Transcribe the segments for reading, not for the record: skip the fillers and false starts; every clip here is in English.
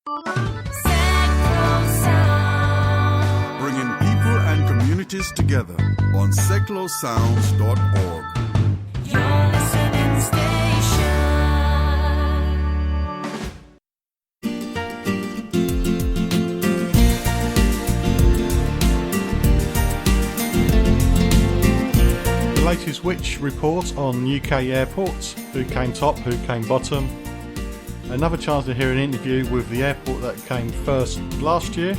Bringing people and communities together on seclosounds.org. Your listening station. The latest Which report on UK airports, who came top, who came bottom. Another chance to hear an interview with the airport that came first last year,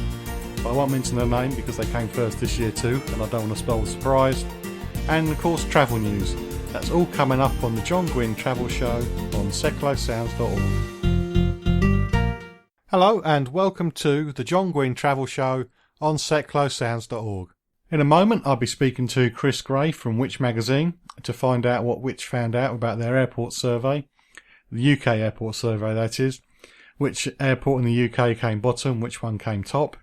but I won't mention their name because they came first this year too, and I don't want to spoil the surprise. And of course travel news. That's all coming up on the John Guinn Travel Show on seclosounds.org. Hello and welcome to the John Guinn Travel Show on seclosounds.org. In a moment I'll be speaking to Chris Gray from Which magazine to find out what Which found out about their airport survey. The UK airport survey, that is. Which airport in the UK came bottom, which one came top.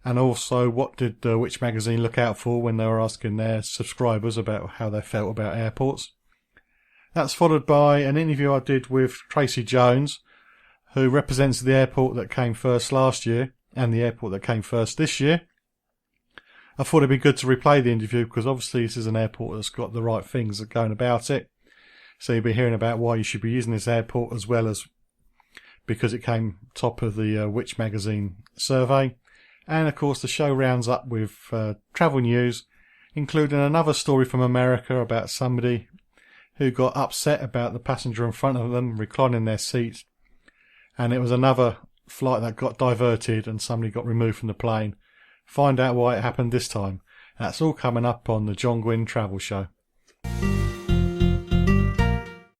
And also, what did Which magazine look out for when they were asking their subscribers about how they felt about airports. That's followed by an interview I did with Tracy Jones, who represents the airport that came first last year and the airport that came first this year. I thought it'd be good to replay the interview because obviously this is an airport that's got the right things going about it. So you'll be hearing about why you should be using this airport as well as because it came top of the Which magazine survey. And of course the show rounds up with travel news, including another story from America about somebody who got upset about the passenger in front of them reclining their seat. And it was another flight that got diverted and somebody got removed from the plane. Find out why it happened this time. That's all coming up on the John Guinn Travel Show.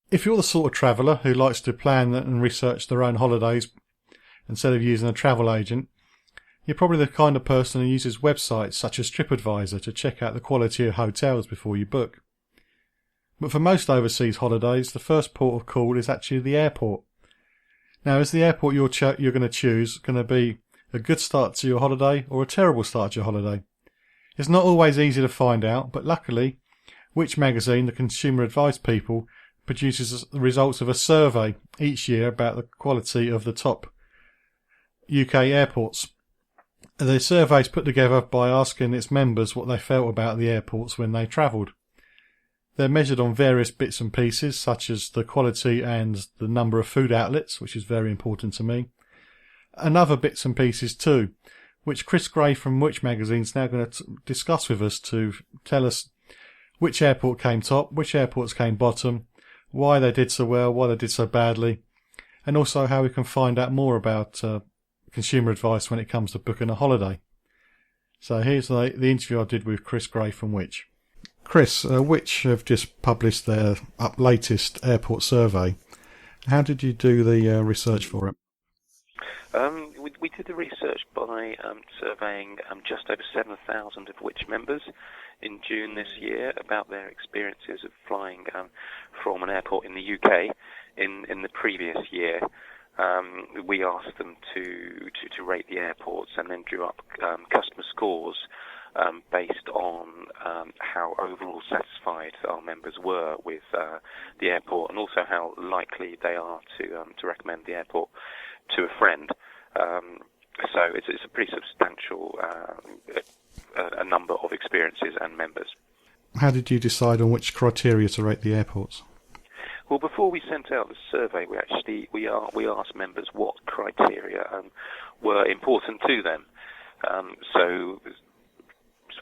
If you're the sort of traveller who likes to plan and research their own holidays instead of using a travel agent, you're probably the kind of person who uses websites such as TripAdvisor to check out the quality of hotels before you book. But for most overseas holidays, the first port of call is actually the airport. Now, is the airport you're going to choose going to be a good start to your holiday or a terrible start to your holiday? It's not always easy to find out, but luckily, Which magazine, the consumer advice people, produces the results of a survey each year about the quality of the top UK airports. The survey is put together by asking its members what they felt about the airports when they travelled. They're measured on various bits and pieces, such as the quality and the number of food outlets, which is very important to me, and other bits and pieces too, which Chris Gray from Which magazine is now going to discuss with us to tell us which airport came top, which airports came bottom, why they did so well, why they did so badly, and also how we can find out more about consumer advice when it comes to booking a holiday. So here's the interview I did with Chris Gray from Which. Chris, Which have just published their latest airport survey. How did you do the research for it? We did the research by surveying just over 7,000 of Which members in June this year about their experiences of flying from an airport in the UK in the previous year. We asked them to rate the airports and then drew up customer scores based on how overall satisfied our members were with the airport and also how likely they are to recommend the airport to a friend. So it's a pretty substantial a number of experiences and members. How did you decide on which criteria to rate the airports? Well, before we sent out the survey, we asked members what criteria were important to them. So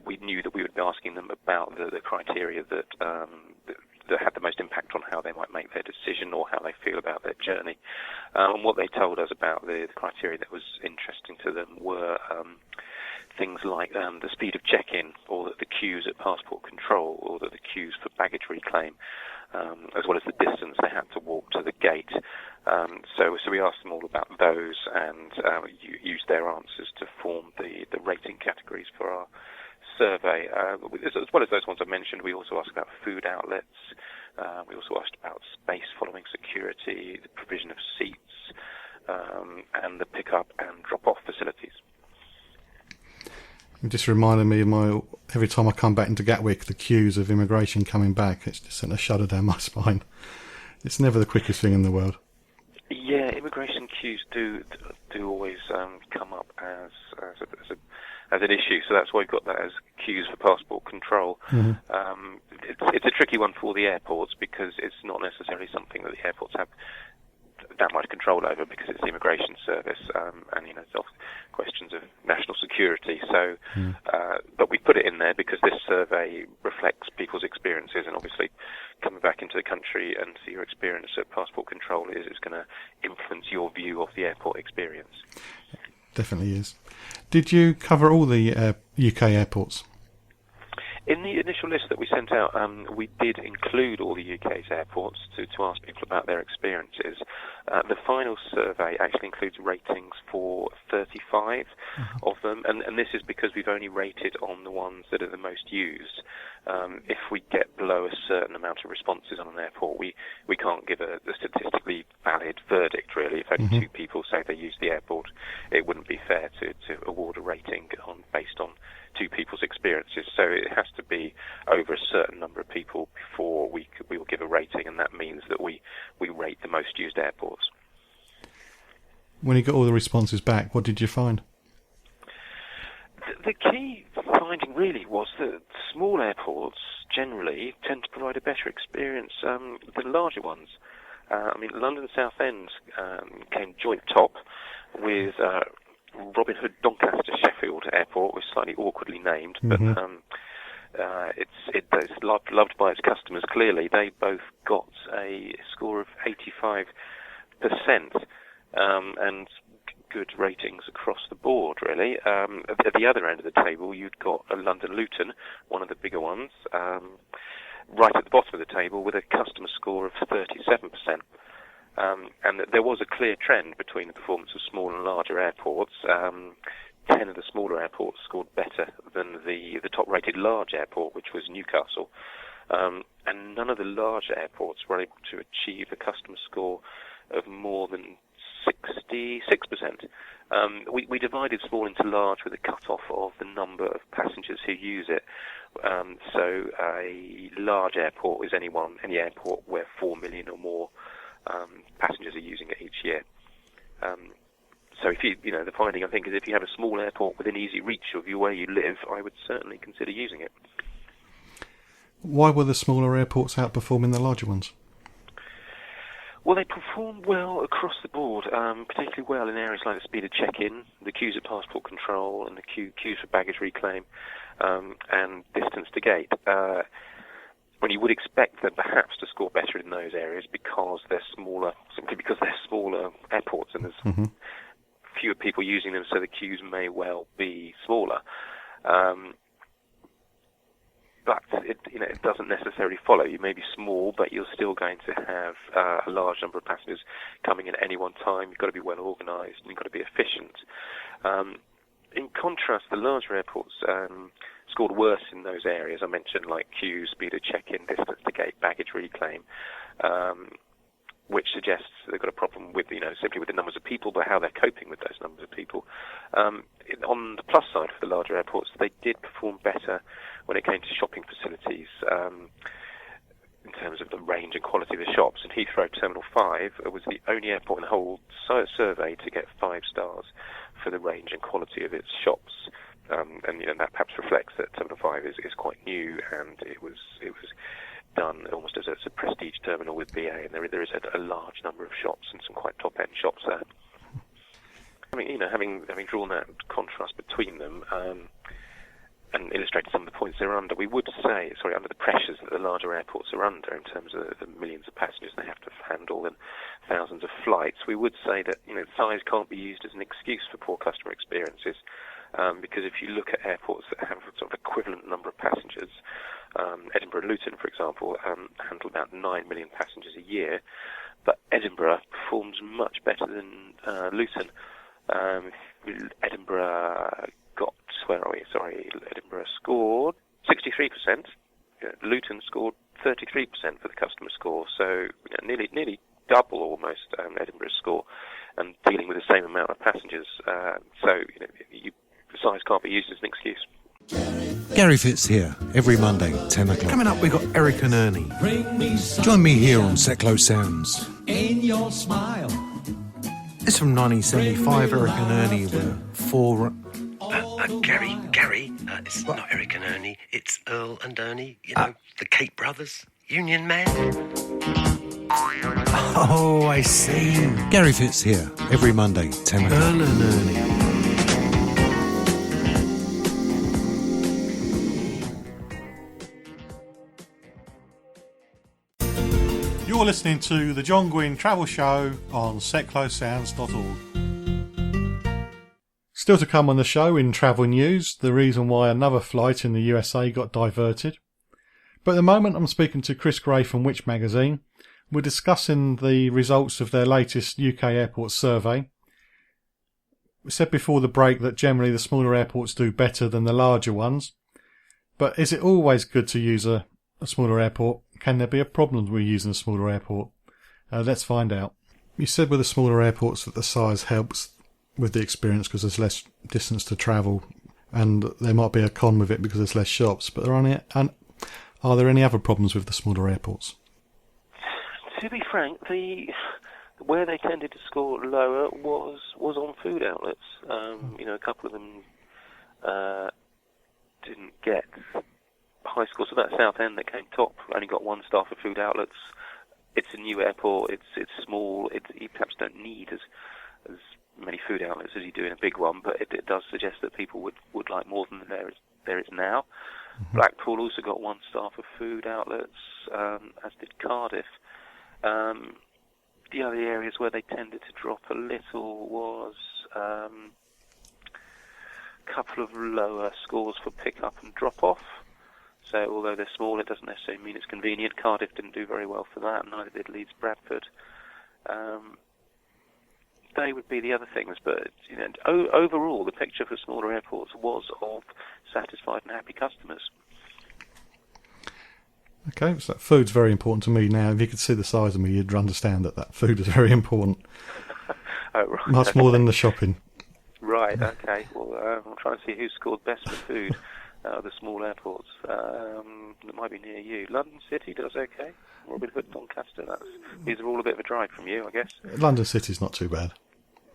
we knew that we would be asking them about the criteria that had the most impact on how they might make their decision or how they feel about their journey. And what they told us about the criteria that was interesting to them were things like the speed of check-in, or the queues at passport control, or the queues for baggage reclaim, as well as the distance they had to walk to the gate. So we asked them all about those and used their answers to form the rating categories for our survey. As well as those ones I mentioned, we also asked about food outlets. We also asked about space following security, the provision of seats, and the pick-up and drop-off facilities. It just reminded me of every time I come back into Gatwick, the queues of immigration coming back. It's just sent a shudder down my spine. It's never the quickest thing in the world. Yeah, immigration queues do do always come up as an issue. So that's why we've got that as queues for passport control. It's a tricky one for the airports because it's not necessarily something that the airports have that much control over because it's the immigration service, and it's often questions of national security. So, but we put it in there because this survey reflects people's experiences, and obviously coming back into the country and see your experience at passport control is going to influence your view of the airport experience. Definitely is. Did you cover all the UK airports? In the initial list that we sent out, we did include all the UK's airports to ask people about their experiences. The final survey actually includes ratings for 35 of them, and this is because we've only rated on the ones that are the most used. If we get below a certain amount of responses on an airport, we can't give a statistically valid verdict, really. If only two people say they use the airport, it wouldn't be fair to award a rating based on two people's experiences. So it has to be over a certain number of people before we will give a rating, and that means that we rate the most used airports. When you got all the responses back, what did you find? The key finding really was that small airports generally tend to provide a better experience than larger ones. London Southend came joint top with Robin Hood Doncaster Sheffield Airport, was slightly awkwardly named, but it's loved by its customers. Clearly, they both got a score of 85%, and good ratings across the board, really. At the other end of the table, you'd got a London Luton, one of the bigger ones, right at the bottom of the table with a customer score of 37%. And there was a clear trend between the performance of small and larger airports. 10 of the smaller airports scored better than the top-rated large airport, which was Newcastle. And none of the larger airports were able to achieve a customer score of more than 66%. We divided small into large with a cut-off of the number of passengers who use it. So a large airport is any airport where 4 million or more passengers are using it each year. So if the finding, I think, is if you have a small airport within easy reach of where you live, I would certainly consider using it. Why were the smaller airports outperforming the larger ones? Well, they perform well across the board, particularly well in areas like the speed of check-in, the queues at passport control, and the queues for baggage reclaim, and distance to gate. When you would expect them perhaps to score better in those areas because they're smaller, simply because they're smaller airports and there's fewer people using them, so the queues may well be smaller. But it doesn't necessarily follow. You may be small, but you're still going to have a large number of passengers coming in at any one time. You've got to be well organised and you've got to be efficient. In contrast, the larger airports scored worse in those areas I mentioned, like queues, speed of check-in, distance to gate, baggage reclaim, which suggests they've got a problem with, simply with the numbers of people, but how they're coping with those numbers of people. On the plus side for the larger airports, they did perform better when it came to shopping facilities, in terms of the range and quality of the shops. And Heathrow Terminal 5 was the only airport in the whole survey to get 5 stars for the range and quality of its shops. And that perhaps reflects that Terminal 5 is quite new, and it was done almost as a prestige terminal with BA, and there is a large number of shops and some quite top-end shops there. Having drawn that contrast between them, and illustrated some of the points they're under, we would say, under the pressures that the larger airports are under in terms of the millions of passengers they have to handle and thousands of flights, we would say that size can't be used as an excuse for poor customer experiences, because if you look at airports that have sort of equivalent number of passengers, Edinburgh and Luton, for example, handle about 9 million passengers a year, but Edinburgh performs much better than Luton. Edinburgh Edinburgh scored 63%. Luton scored 33% for the customer score, so nearly double almost Edinburgh's score, and dealing with the same amount of passengers. Size can't be used as an excuse. Gary Fitz here, every Monday, 10 o'clock. Coming up, we've got Eric and Ernie. Join me here on Sept Sounds. In your smile. It's from 1975. Eric and Ernie were four. Gary, it's not Eric and Ernie, it's Earl and Ernie, the Cape Brothers, Union Man. Oh, I see. Gary Fitz here, every Monday, 10 o'clock. Earl and Ernie. You're listening to the John Guinn Travel Show on seclosounds.org. Still to come on the show in travel news, the reason why another flight in the USA got diverted. But at the moment I'm speaking to Chris Gray from Which Magazine. We're discussing the results of their latest UK airport survey. We said before the break that generally the smaller airports do better than the larger ones. But is it always good to use a smaller airport? Can there be a problem with using a smaller airport? Let's find out. You said with the smaller airports that the size helps with the experience because there's less distance to travel, and there might be a con with it because there's less shops. But are there any other problems with the smaller airports? To be frank, where they tended to score lower was on food outlets. A couple of them didn't get high scores. So that South End that came top only got 1 star for food outlets. It's a new airport. It's small. You perhaps don't need as many food outlets as you do in a big one, but it does suggest that people would like more than there is now. Mm-hmm. Blackpool also got 1 star for food outlets, as did Cardiff. The other areas where they tended to drop a little was a couple of lower scores for pick-up and drop-off. So although they're small, it doesn't necessarily mean it's convenient. Cardiff didn't do very well for that, neither did Leeds Bradford. They would be the other things, but overall, the picture for smaller airports was of satisfied and happy customers. Okay, so food's very important to me now. If you could see the size of me, you'd understand that food is very important. Oh, right. Much more than the shopping. Right, okay. Well, I'll try and see who scored best for food out of the small airports. That might be near you. London City does okay. Robin Hood, Doncaster, these are all a bit of a drive from you, I guess. London City's not too bad.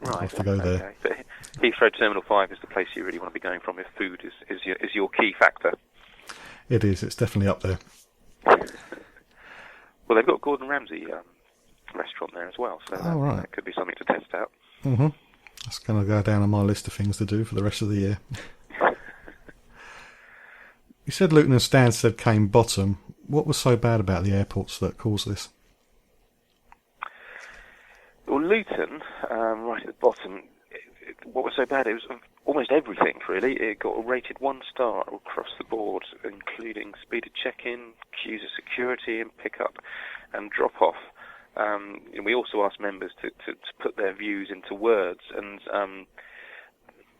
Right, I'll have to go there. But Heathrow Terminal 5 is the place you really want to be going from if food is your key factor. It is, it's definitely up there. Well, they've got Gordon Ramsay restaurant there as well, so that could be something to test out. Mm-hmm. That's going to go down on my list of things to do for the rest of the year. You said Luton and Stansted came bottom. What was so bad about the airports that caused this? Well, Luton, right at the bottom, what was so bad? It was almost everything, really. It got rated 1 star across the board, including speed of check-in, queues of security, and pick-up and drop-off. And we also asked members to put their views into words, and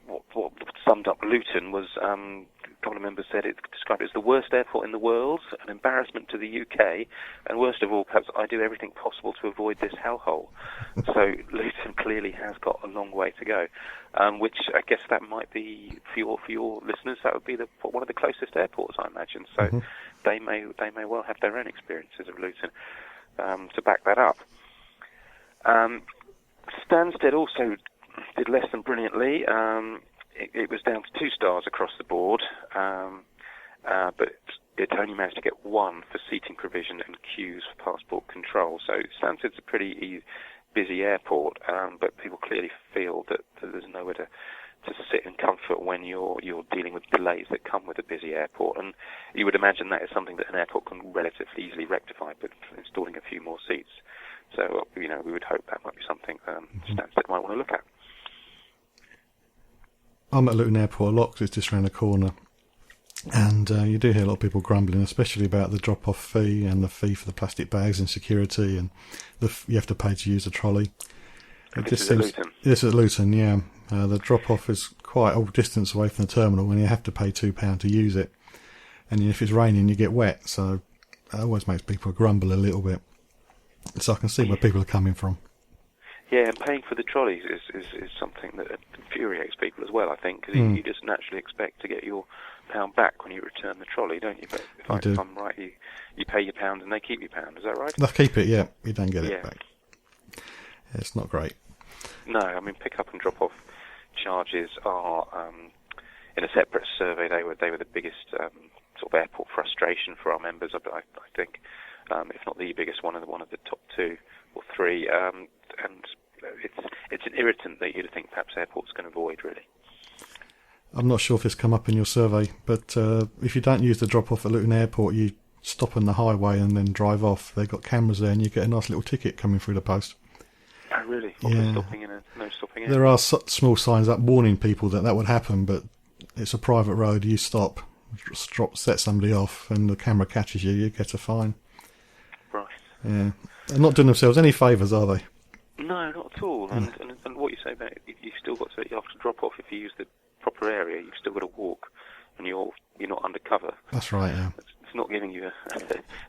what summed up Luton was a couple of members said described it as the worst airport in the world, an embarrassment to the UK, and worst of all, perhaps I do everything possible to avoid this hellhole. So Luton clearly has got a long way to go, which I guess that might be for your listeners. That would be one of the closest airports, I imagine. So they may well have their own experiences of Luton to back that up. Stansted also did less than brilliantly. It was down to 2 stars across the board, but it only managed to get 1 for seating provision and queues for passport control. So Stansted's a pretty busy airport, but people clearly feel that there's nowhere to sit in comfort when you're dealing with delays that come with a busy airport. And you would imagine that is something that an airport can relatively easily rectify, but installing a few more seats. So we would hope that might be something Stansted might want to look at. I'm at Luton Airport a lot because it's just around the corner, and you do hear a lot of people grumbling, especially about the drop-off fee and the fee for the plastic bags and security, and you have to pay to use the trolley. This is at Luton? This is at Luton, yeah. The drop-off is quite a distance away from the terminal, and you have to pay £2 to use it. And if it's raining, you get wet, so that always makes people grumble a little bit. So I can see where people are coming from. Yeah, and paying for the trolleys is something that infuriates people as well, I think, because you just naturally expect to get your pound back when you return the trolley, don't you? But if I'm right, you pay your pound and they keep your pound, is that right? They'll keep it, yeah. You don't get it back. Yeah, it's not great. No, I mean pick-up and drop-off charges are in a separate survey. They were the biggest sort of airport frustration for our members. I think, if not the biggest one of the top 2 or 3. And it's an irritant that you'd think perhaps airports can avoid, really. I'm not sure if it's come up in your survey, but if you don't use the drop-off at Luton Airport, you stop on the highway and then drive off. They've got cameras there, and you get a nice little ticket coming through the post. Oh, really? Yeah. No stopping in? There are small signs up warning people that would happen, but it's a private road. You stop, set somebody off, and the camera catches you, you get a fine. Right. Yeah. They're not doing themselves any favours, are they? No, not at all. And what you say about it, you've still got to, after drop off, if you use the proper area, you've still got to walk, and you're not undercover. That's right. Yeah. It's not giving you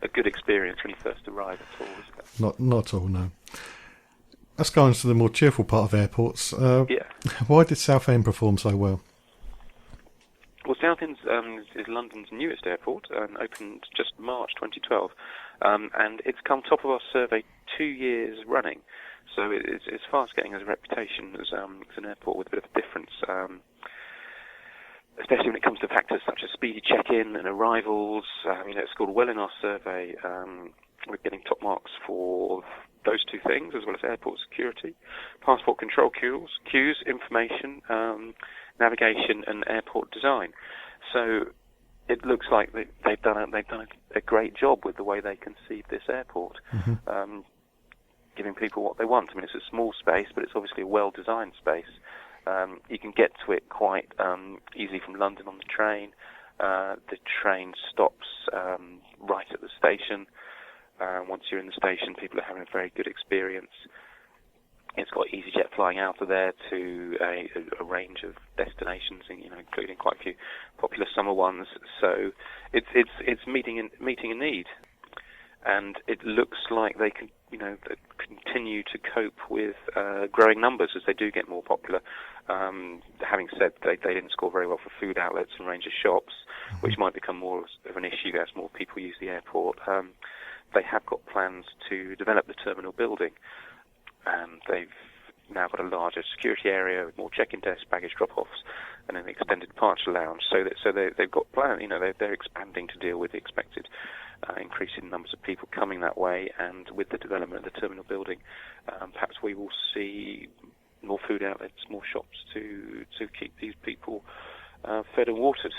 a good experience when you first arrive at all, is it? Not at all. No. Let's go on to the more cheerful part of airports. Yeah. Why did Southend perform so well? Well, Southend is London's newest airport and opened just March 2012, and it's come top of our survey 2 years running. So it's fast getting as a reputation as an airport with a bit of a difference, especially when it comes to factors such as speedy check-in and arrivals. It's scored well in our survey. We're getting top marks for those 2 things, as well as airport security, passport control queues, information, navigation, and airport design. So it looks like they've done a great job with the way they conceived this airport. Mm-hmm. Giving people what they want. I mean, it's a small space, but it's obviously a well-designed space. You can get to it quite easily from London on the train. The train stops right at the station. Once you're in the station, people are having a very good experience. It's got EasyJet flying out of there to a range of destinations, including quite a few popular summer ones. So it's meeting a need, and it looks like they can continue to cope with growing numbers as they do get more popular. Having said they didn't score very well for food outlets and range of shops, which might become more of an issue as more people use the airport. They have got plans to develop the terminal building, and they've now got a larger security area with more check-in desks, baggage drop-offs, and an extended departure lounge. So they've got plans. They're expanding to deal with the expected increasing numbers of people coming that way, and with the development of the terminal building, perhaps we will see more food outlets, more shops to keep these people fed and watered,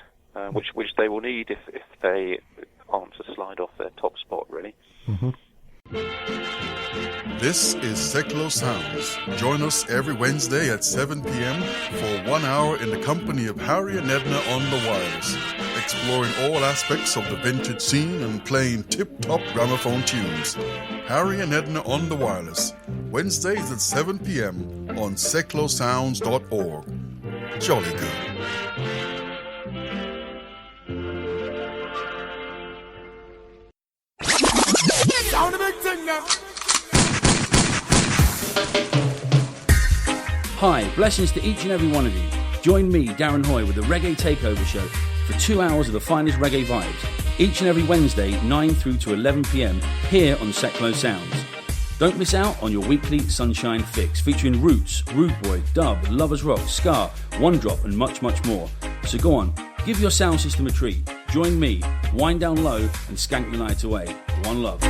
which they will need if they aren't to slide off their top spot, really. Mm-hmm. This is Seklo Sounds. Join us every Wednesday at 7 p.m. for 1 hour in the company of Harry and Edna on the wireless, exploring all aspects of the vintage scene and playing tip-top gramophone tunes. Harry and Edna on the wireless, Wednesdays at 7 p.m. on seklosounds.org. Jolly good. Hi, blessings to each and every one of you. Join me, Darren Hoy, with the Reggae Takeover Show for 2 hours of the finest reggae vibes, each and every Wednesday, 9 through to 11 p.m, here on Seklo Sounds. Don't miss out on your weekly Sunshine Fix, featuring roots, rude boy, dub, lovers rock, ska, one drop, and much, much more. So go on, give your sound system a treat. Join me, wind down low, and skank the night away. One love.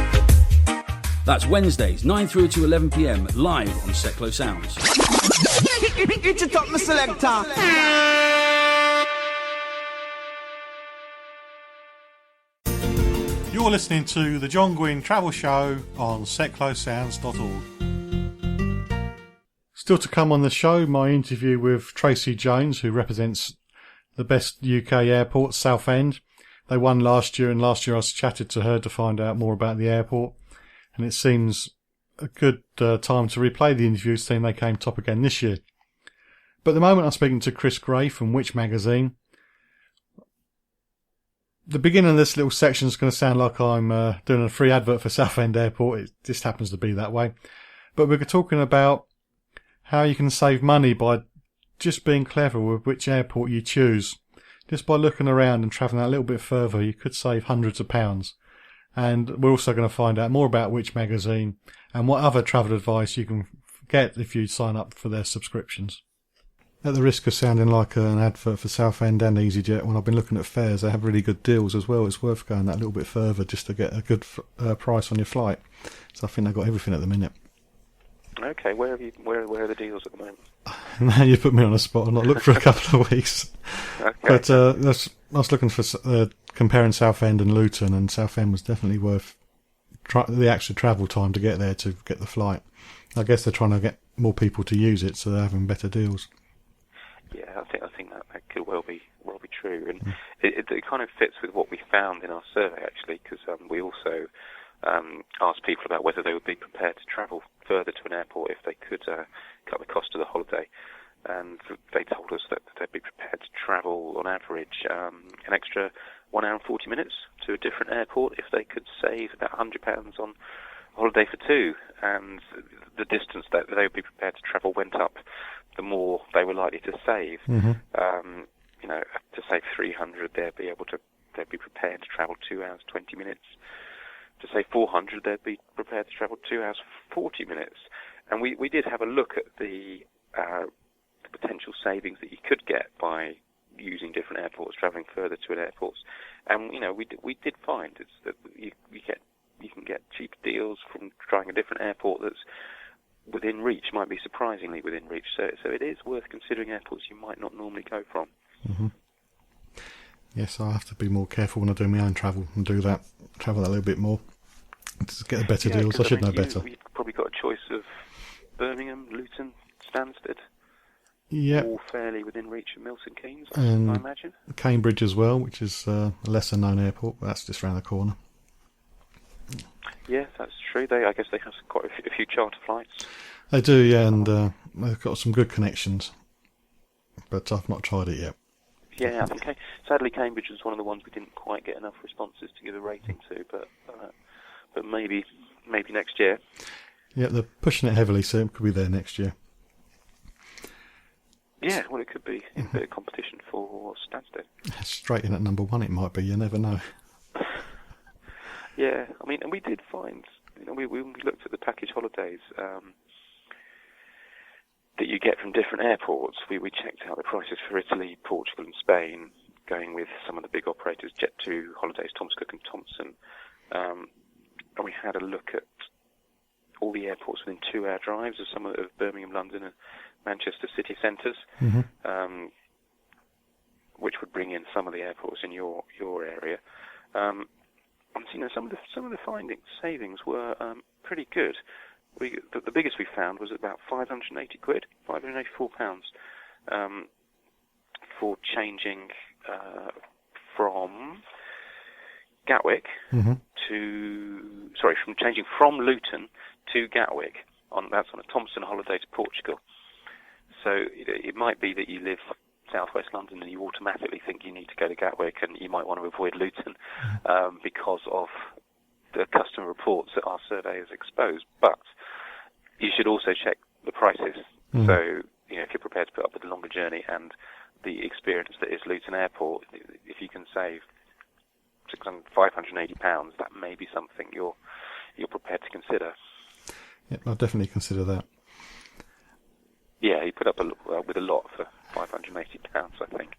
That's Wednesdays, 9 through to 11 p.m, live on Seklo Sounds. It's a top selector. You're listening to the John Guinn Travel Show on seklosounds.org. Still to come on the show, my interview with Tracy Jones, who represents the best UK airport, Southend. They won last year, and last year I chatted to her to find out more about the airport. And it seems a good time to replay the interview, seeing they came top again this year. But at the moment I'm speaking to Chris Gray from Which Magazine. The beginning of this little section is going to sound like I'm doing a free advert for Southend Airport. It just happens to be that way. But we're talking about how you can save money by just being clever with which airport you choose. Just by looking around and travelling a little bit further, you could save hundreds of pounds. And we're also going to find out more about Which Magazine and what other travel advice you can get if you sign up for their subscriptions. At the risk of sounding like an advert for Southend and EasyJet, when I've been looking at fares, they have really good deals as well. It's worth going that little bit further just to get a good price on your flight. So I think they've got everything at the minute. Okay, where are the deals at the moment? Now you put me on a spot. I've not looked for a couple of weeks. Okay. But I was looking for comparing Southend and Luton, and Southend was definitely worth the extra travel time to get there to get the flight. I guess they're trying to get more people to use it, so they're having better deals. Yeah, I think that could well be true, and it kind of fits with what we found in our survey actually, because we also asked people about whether they would be prepared to travel further to an airport if they could cut the cost of the holiday, and they told us that they'd be prepared to travel on average an extra 1 hour and 40 minutes to a different airport if they could save about £100 on a holiday for two, and the distance that they would be prepared to travel went up the more they were likely to save. To save 300, they'd be prepared to travel 2 hours 20 minutes. To save 400, they'd be prepared to travel 2 hours 40 minutes. And we did have a look at the potential savings that you could get by using different airports, travelling further to an airport. And we did find that you can get cheap deals from trying a different airport that's within reach, might be surprisingly within reach. So it is worth considering airports you might not normally go from. Mm-hmm. Yes, I have to be more careful when I do my own travel and travel that a little bit more to get the better deals. I should know better. You've probably got a choice of Birmingham, Luton, Stansted. Yeah. All fairly within reach of Milton Keynes, I imagine. Cambridge as well, which is a lesser known airport, but that's just around the corner. Yes, that's true. I guess they have quite a few charter flights. They do, yeah, and they've got some good connections, but I've not tried it yet. Yeah, I think sadly Cambridge was one of the ones we didn't quite get enough responses to give a rating to, but maybe next year. Yeah, they're pushing it heavily, so it could be there next year. Yeah, well, it could be in a bit of competition for Stansted. Straight in at number one, it might be. You never know. Yeah, I mean, and we did find, we looked at the package holidays that you get from different airports. We checked out the prices for Italy, Portugal, and Spain, going with some of the big operators, Jet2, Holidays, Thomas Cook, and Thompson. And we had a look at all the airports within 2 hour drives of some of Birmingham, London, and Manchester city centres, which would bring in some of the airports in your area. And some of the savings were pretty good. The biggest we found was about £584 for changing from Gatwick from changing from Luton to Gatwick. That's on a Thompson holiday to Portugal. So it might be that you live southwest London and you automatically think you need to go to Gatwick, and you might want to avoid Luton because of the customer reports that our survey has exposed. But you should also check the prices. So if you're prepared to put up with the longer journey and the experience that is Luton Airport, if you can save £580, that may be something you're prepared to consider. Yeah, I'll definitely consider that. Yeah, he put up with a lot for £580, I think.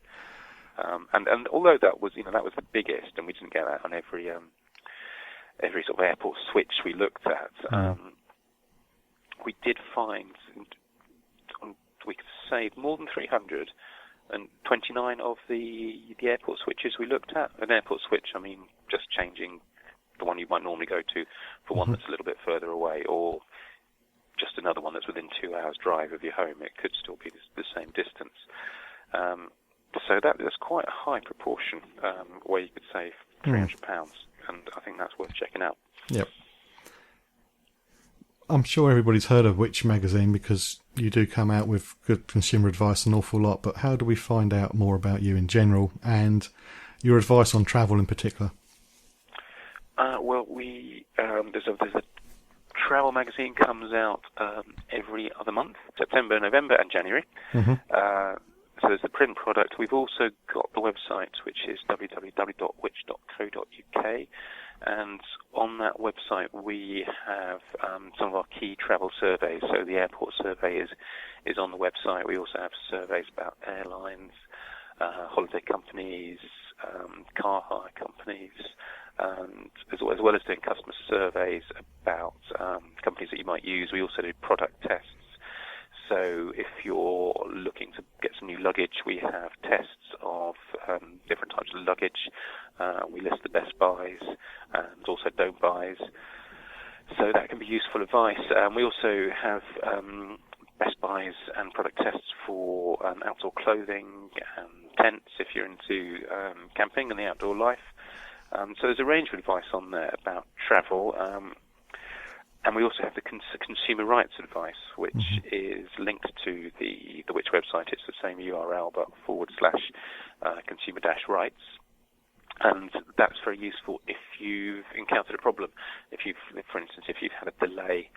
And although that was the biggest, and we didn't get that on every sort of airport switch we looked at, we did find we could save more than 329 of the airport switches we looked at. An airport switch, I mean, just changing the one you might normally go to for one that's a little bit further away, or just another one that's within 2 hours drive of your home. It could still be the same distance. So that's quite a high proportion where you could save £300, and I think that's worth checking out. Yep. I'm sure everybody's heard of Which magazine, because you do come out with good consumer advice an awful lot, but how do we find out more about you in general and your advice on travel in particular? Well, there's a travel magazine comes out every other month, September, November, and January. So there's the print product. We've also got the website, which is www.which.co.uk, And on that website, we have some of our key travel surveys. So the airport survey is on the website. We also have surveys about airlines, holiday companies, car hire companies, and as well as doing customer surveys about companies that you might use. We also do product tests. So if you're looking to get some new luggage, we have tests of different types of luggage. We list the best buys and also don't buys. So that can be useful advice. We also have best buys and product tests for outdoor clothing and tents if you're into camping and the outdoor life. So there's a range of advice on there about travel. And we also have the consumer rights advice, which is linked to the Which website. It's the same URL, but / consumer-rights. And that's very useful if you've encountered a problem. For instance, if you've had a delay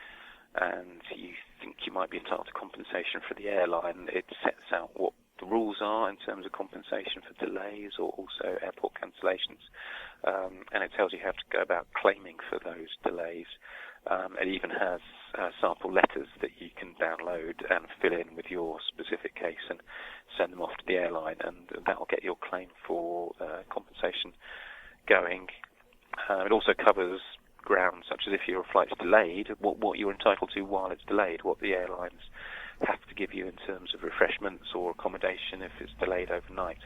and you think you might be entitled to compensation for the airline, it sets out what the rules are in terms of compensation for delays or also airport cancellations. And it tells you how to go about claiming for those delays. It even has sample letters that you can download and fill in with your specific case and send them off to the airline, and that will get your claim for compensation going. It also covers grounds such as if your flight's delayed, what you're entitled to while it's delayed, what the airlines have to give you in terms of refreshments or accommodation if it's delayed overnight.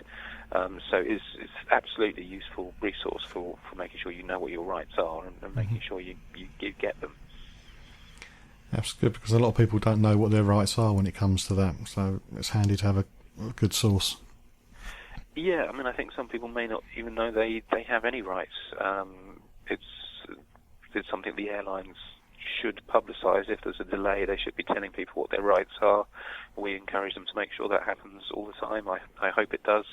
So it's absolutely useful resource for making sure you know what your rights are and making sure you get them. That's good, because a lot of people don't know what their rights are when it comes to that, so it's handy to have a good source. Yeah, I mean, I think some people may not even know they have any rights. It's something the airlines should publicise. If there's a delay, they should be telling people what their rights are. We encourage them to make sure that happens all the time. I hope it does.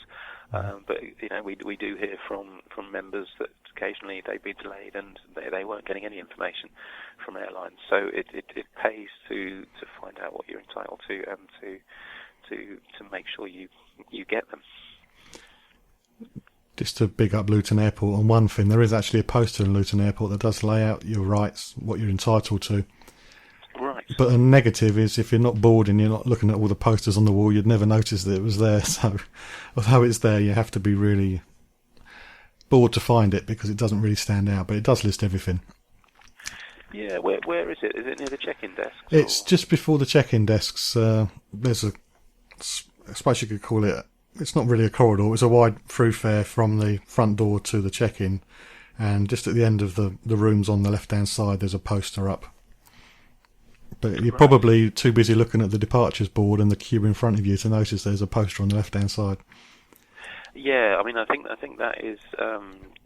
But we do hear from members that occasionally they've been delayed and they weren't getting any information from airlines. So it pays to find out what you're entitled to and to make sure you get them. Just to big up Luton Airport on one thing, there is actually a poster in Luton Airport that does lay out your rights, what you're entitled to. Right. But a negative is if you're not bored and you're not looking at all the posters on the wall, you'd never notice that it was there. So although it's there, you have to be really bored to find it because it doesn't really stand out, but it does list everything. Yeah, where is it? Is it near the check-in desks? It's just before the check-in desks. There's I suppose you could call it, it's not really a corridor, it's a wide throughfare from the front door to the check-in, and just at the end of the rooms on the left-hand side there's a poster up. But you're probably too busy looking at the departures board and the queue in front of you to notice there's a poster on the left-hand side. Yeah, I mean, I think that is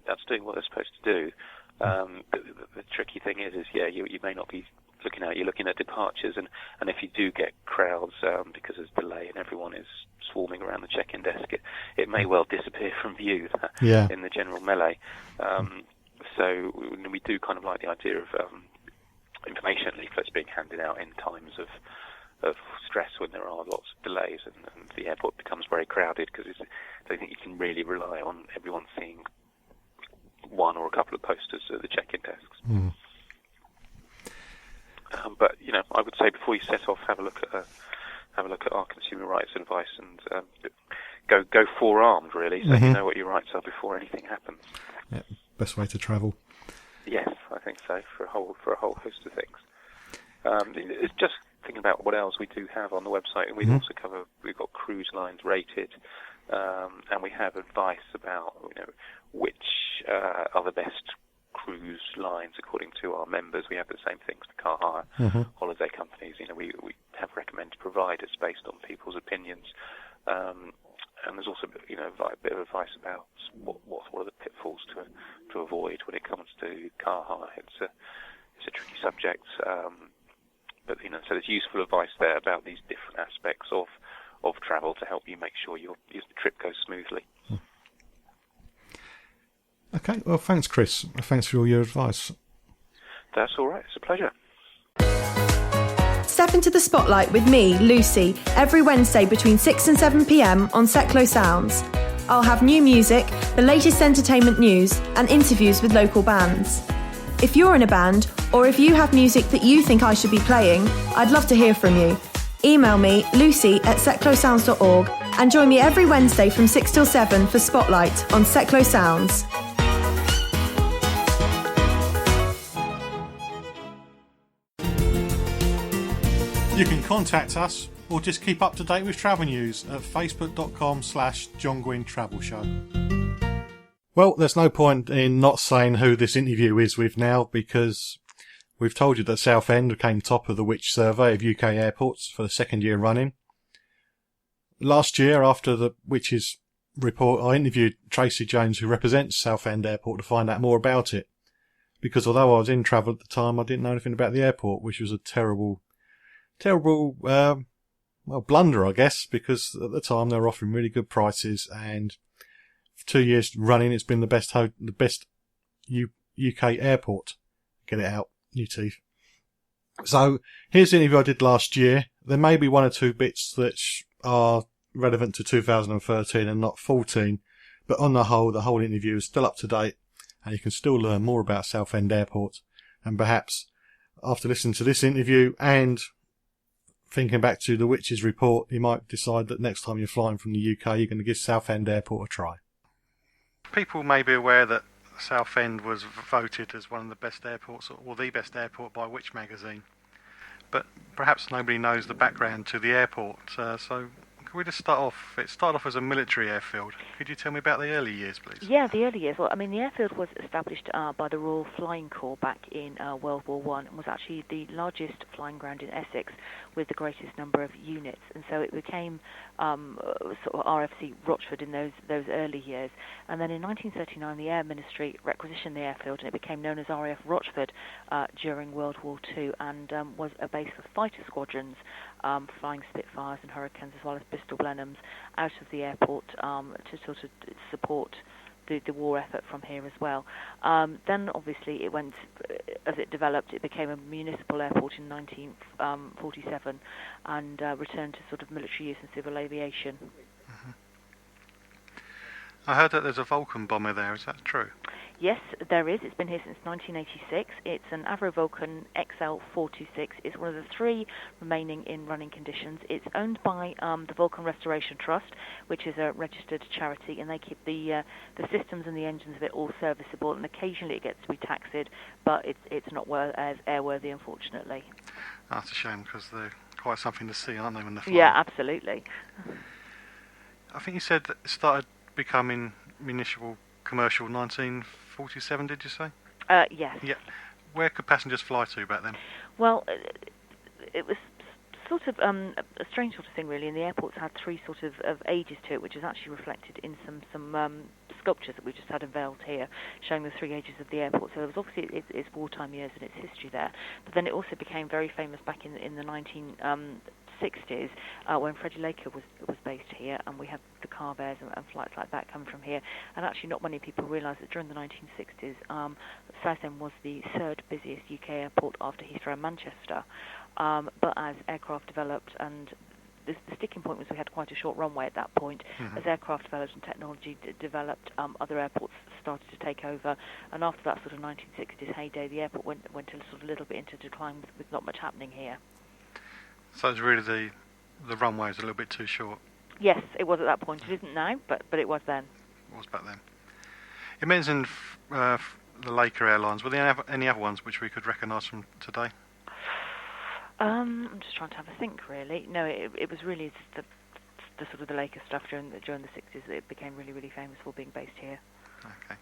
that's doing what they're supposed to do. The tricky thing is you may not be looking at, you're looking at departures, and if you do get crowds because there's delay and everyone is swarming around the check-in desk, it may well disappear from view in the general melee. So we do kind of like the idea of information leaflets being handed out in times of stress when there are lots of delays and the airport becomes very crowded, because I don't think you can really rely on everyone seeing one or a couple of posters at the check-in desks. But I would say before you set off, have a look at our consumer rights advice and go forearmed, really, so you know what your rights are before anything happens. Yeah, best way to travel. Yes, I think so, for a whole host of things. It's just thinking about what else we do have on the website, and we've got cruise lines rated, and we have advice about which are the best cruise lines according to our members. We have the same things for car hire holiday companies. We have recommended providers based on people's opinions, and there's also a bit of advice about what are the pitfalls to avoid when it comes to car hire. It's a tricky subject, but so there's useful advice there about these different aspects of travel to help you make sure your trip goes smoothly. Okay, well, thanks, Chris. Thanks for all your advice. That's all right. It's a pleasure. Step into the spotlight with me, Lucy, every Wednesday between 6 and 7 p.m. on Sept Sounds. I'll have new music, the latest entertainment news, and interviews with local bands. If you're in a band, or if you have music that you think I should be playing, I'd love to hear from you. Email me, lucy@seclosounds.org, and join me every Wednesday from 6 till 7 for Spotlight on Seclo Sounds. You can contact us or just keep up to date with travel news at facebook.com/John Guinn Travel Show. Well, there's no point in not saying who this interview is with now, because we've told you that Southend came top of the Which survey of UK airports for the second year running. Last year, after the Which's report, I interviewed Tracy Jones, who represents Southend Airport, to find out more about it. Because although I was in travel at the time, I didn't know anything about the airport, which was a terrible, blunder, I guess, because at the time they were offering really good prices, and for 2 years running, it's been the best UK airport. Get it out, new teeth. So here's the interview I did last year. There may be one or two bits that are relevant to 2013 and not 14, but on the whole interview is still up to date, and you can still learn more about Southend Airport. And perhaps after listening to this interview and thinking back to the Which's report, you might decide that next time you're flying from the UK, you're going to give Southend Airport a try. People may be aware that Southend was voted as one of the best airports, or the best airport, by Which magazine. But perhaps nobody knows the background to the airport. So can we just start off? It started off as a military airfield. Could you tell me about the early years, please? Yeah, the early years. Well, I mean, the airfield was established by the Royal Flying Corps back in World War I, and was actually the largest flying ground in Essex with the greatest number of units. And so it became sort of RFC Rochford in those early years. And then in 1939, the Air Ministry requisitioned the airfield, and it became known as RAF Rochford during World War II, and was a base for fighter squadrons flying Spitfires and Hurricanes, as well as Bristol Blenheims, out of the airport to sort of support the war effort from here as well. Then obviously it went, as it developed, it became a municipal airport in 1947 and returned to sort of military use and civil aviation. Mm-hmm. I heard that there's a Vulcan bomber there, is that true? Yes, there is. It's been here since 1986. It's an Avro Vulcan XL426. It's one of the three remaining in running conditions. It's owned by the Vulcan Restoration Trust, which is a registered charity, and they keep the systems and the engines of it all serviceable, and occasionally it gets to be taxied, but it's not as airworthy, unfortunately. That's a shame, because they're quite something to see, aren't they, when they're flying? Yeah, absolutely. I think you said that it started becoming municipal commercial 1947, did you say? Yes. Yeah. Where could passengers fly to back then? Well, it was sort of a strange sort of thing, really, and the airport's had three sort of ages to it, which is actually reflected in some sculptures that we just had unveiled here, showing the three ages of the airport. So there was obviously its wartime years and its history there, but then it also became very famous back in the 1960s when Freddie Laker was based here, and we had the Car Airs and flights like that coming from here. And actually not many people realise that during the 1960s Southend was the third busiest UK airport after Heathrow and Manchester, but as aircraft developed, and the sticking point was we had quite a short runway at that point. Mm-hmm. As aircraft developed and technology developed, other airports started to take over, and after that sort of 1960s heyday, the airport went a little bit into decline with not much happening here. So it's really the runway is a little bit too short. Yes, it was at that point. It isn't now, but it was then. It was back then. You mentioned the Laker Airlines. Were there any other ones which we could recognise from today? I'm just trying to have a think, really. No, it was really the sort of the Laker stuff during the 60s that it became really, really famous for being based here. Okay.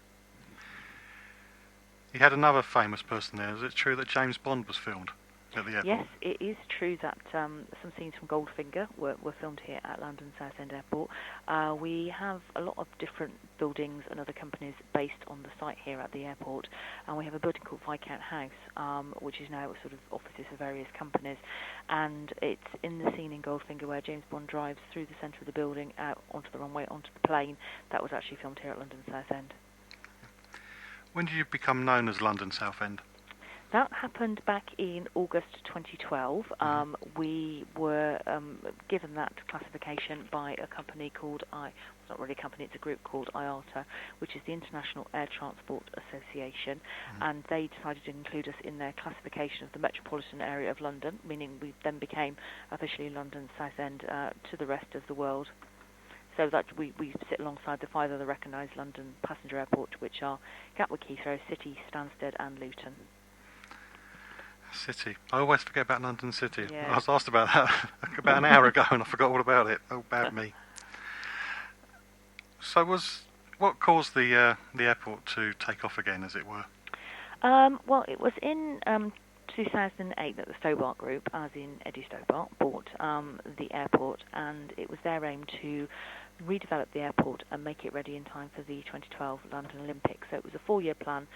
You had another famous person there. Is it true that James Bond was filmed at the airport? Yes, it is true that some scenes from Goldfinger were filmed here at London Southend Airport. We have a lot of different buildings and other companies based on the site here at the airport, and we have a building called Viscount House, which is now sort of offices for various companies, and it's in the scene in Goldfinger where James Bond drives through the centre of the building out onto the runway, onto the plane. That was actually filmed here at London Southend. When did you become known as London Southend? That happened back in August 2012. We were given that classification by a company called it's not really a company, it's a group called IATA, which is the International Air Transport Association, and they decided to include us in their classification of the metropolitan area of London, meaning we then became officially London's South End to the rest of the world. So that we sit alongside the 5 other recognised London passenger airports, which are Gatwick, Heathrow, City, Stansted and Luton. City. I always forget about London City. Yeah. I was asked about that about an hour ago and I forgot all about it. Oh, bad me. So what caused the airport to take off again, as it were? Well, it was in 2008 that the Stobart Group, as in Eddie Stobart, bought the airport, and it was their aim to redevelop the airport and make it ready in time for the 2012 London Olympics. So it was a 4-year plan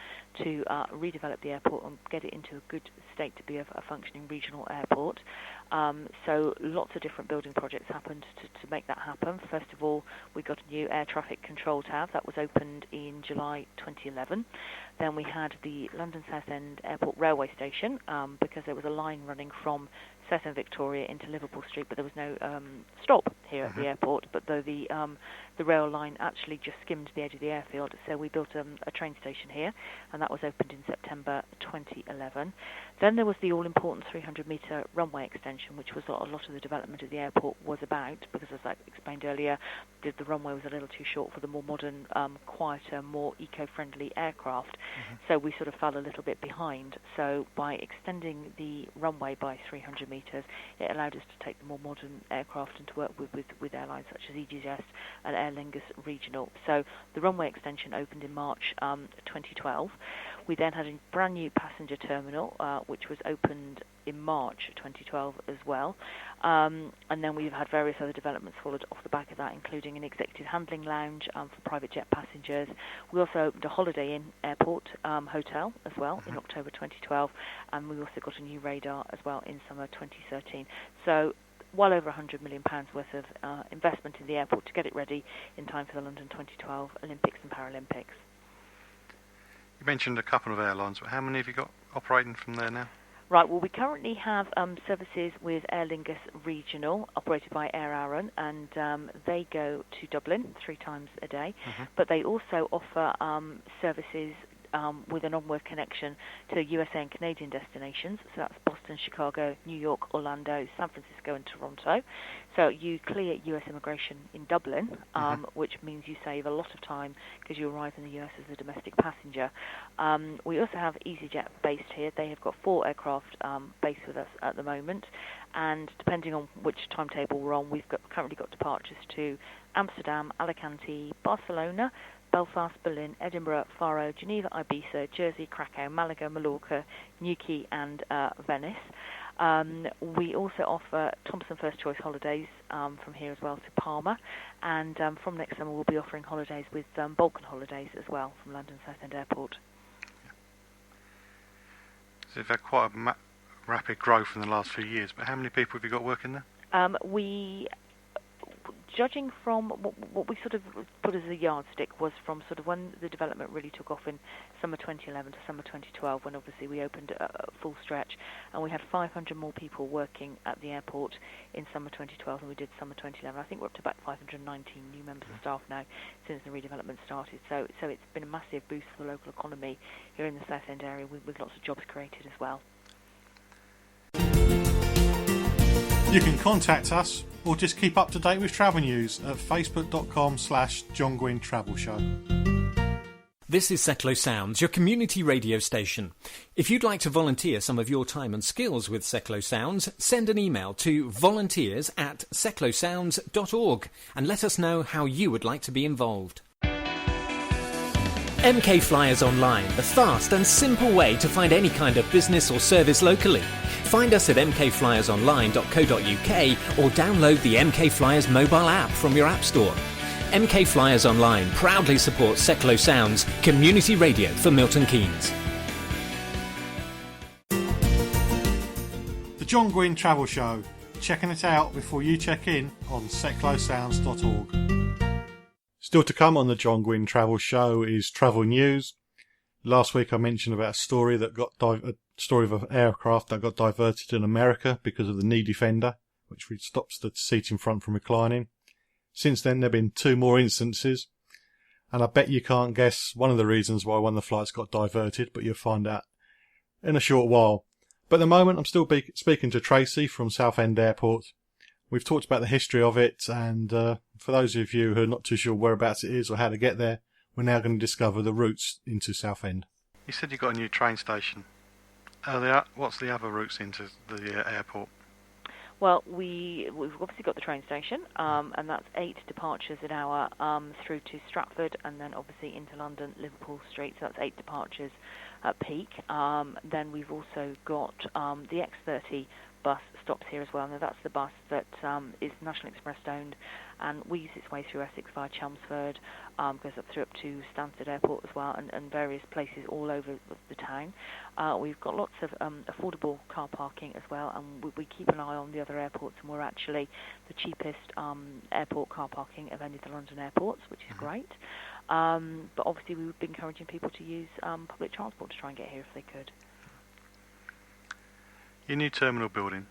to redevelop the airport and get it into a good state to be a functioning regional airport. So lots of different building projects happened to make that happen. First of all, we got a new air traffic control tower that was opened in July 2011. Then we had the London Southend Airport Railway Station, because there was a line running from Southend Victoria into Liverpool Street, but there was no stop here at the airport. But though the rail line actually just skimmed the edge of the airfield, so we built a train station here, and that was opened in September 2011. Then there was the all-important 300-metre runway extension, which was a lot of the development of the airport was about, because as I explained earlier, the runway was a little too short for the more modern, quieter, more eco-friendly aircraft. So we sort of fell a little bit behind. So by extending the runway by 300 metres, it allowed us to take the more modern aircraft and to work with airlines such as EasyJet and Aer Lingus Regional. So the runway extension opened in March 2012. We then had a brand new passenger terminal, which was opened in March 2012 as well. And then we've had various other developments followed off the back of that, including an executive handling lounge for private jet passengers. We also opened a Holiday Inn Airport hotel as well in October 2012, and we also got a new radar as well in summer 2013. So well over £100 million worth of investment in the airport to get it ready in time for the London 2012 Olympics and Paralympics. You mentioned a couple of airlines, but how many have you got operating from there now? Right, well, we currently have services with Aer Lingus Regional, operated by Air Aran, and they go to Dublin 3 times a day, but they also offer services with an onward connection to USA and Canadian destinations. So that's Boston, Chicago, New York, Orlando, San Francisco and Toronto. So you clear US immigration in Dublin, which means you save a lot of time because you arrive in the US as a domestic passenger. We also have EasyJet based here. They have got 4 aircraft based with us at the moment, and depending on which timetable we're on, we've currently got departures to Amsterdam, Alicante, Barcelona, Belfast, Berlin, Edinburgh, Faro, Geneva, Ibiza, Jersey, Krakow, Malaga, Mallorca, Newquay and Venice. We also offer Thompson First Choice holidays from here as well to Palma, and from next summer we'll be offering holidays with Balkan Holidays as well from London Southend Airport. So you've had quite a rapid growth in the last few years, but how many people have you got working there? Judging from what we sort of put as a yardstick was from sort of when the development really took off in summer 2011 to summer 2012, when obviously we opened a full stretch, and we had 500 more people working at the airport in summer 2012 than we did summer 2011. I think we're up to about 519 new members of staff now since the redevelopment started. So it's been a massive boost for the local economy here in the South End area, with lots of jobs created as well. You can contact us or just keep up to date with travel news at facebook.com/John Guinn Travel Show. This is Seclo Sounds, your community radio station. If you'd like to volunteer some of your time and skills with Seclo Sounds, send an email to volunteers@seclosounds.org and let us know how you would like to be involved. MK Flyers Online, the fast and simple way to find any kind of business or service locally. Find us at mkflyersonline.co.uk or download the MK Flyers mobile app from your app store. MK Flyers Online proudly supports Seclo Sounds, community radio for Milton Keynes. The John Guinn Travel Show. Checking it out before you check in on seclosounds.org. Still to come on the John Guinn Travel Show is travel news, Last week I mentioned about a story that a story of an aircraft that got diverted in America because of the knee defender, which stops the seat in front from reclining. Since then, there have been 2 more instances, and I bet you can't guess one of the reasons why one of the flights got diverted, but you'll find out in a short while. But at the moment, I'm still speaking to Tracy from Southend Airport. We've talked about the history of it, and for those of you who are not too sure whereabouts it is or how to get there, we're now going to discover the routes into Southend. You said you got a new train station. What's the other routes into the airport? Well, we've obviously got the train station, and that's 8 departures an hour through to Stratford, and then obviously into London, Liverpool Street. So that's 8 departures at peak. Then we've also got the X30 bus stops here as well. Now that's the bus that is National Express owned, and weaves its way through Essex via Chelmsford, goes up to Stansted Airport as well, and various places all over the town. We've got lots of affordable car parking as well, and we keep an eye on the other airports, and we're actually the cheapest airport car parking of any of the London airports, which is great. But obviously we would be encouraging people to use public transport to try and get here if they could. Your new terminal building,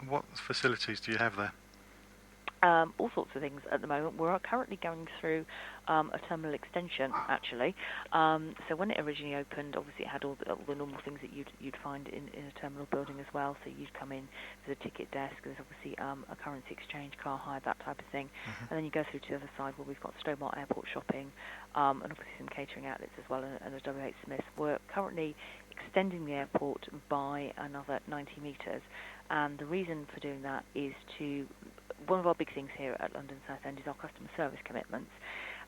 what facilities do you have there? All sorts of things at the moment. We're currently going through a terminal extension, actually. So when it originally opened, obviously it had all the normal things that you'd find in a terminal building as well. So you'd come in, there's a ticket desk, there's obviously a currency exchange, car hire, that type of thing. And then you go through to the other side where we've got Stowmart Airport shopping, and obviously some catering outlets as well, and a W.H. Smith. We're currently extending the airport by another 90 metres, and the reason for doing that is one of our big things here at London Southend is our customer service commitments,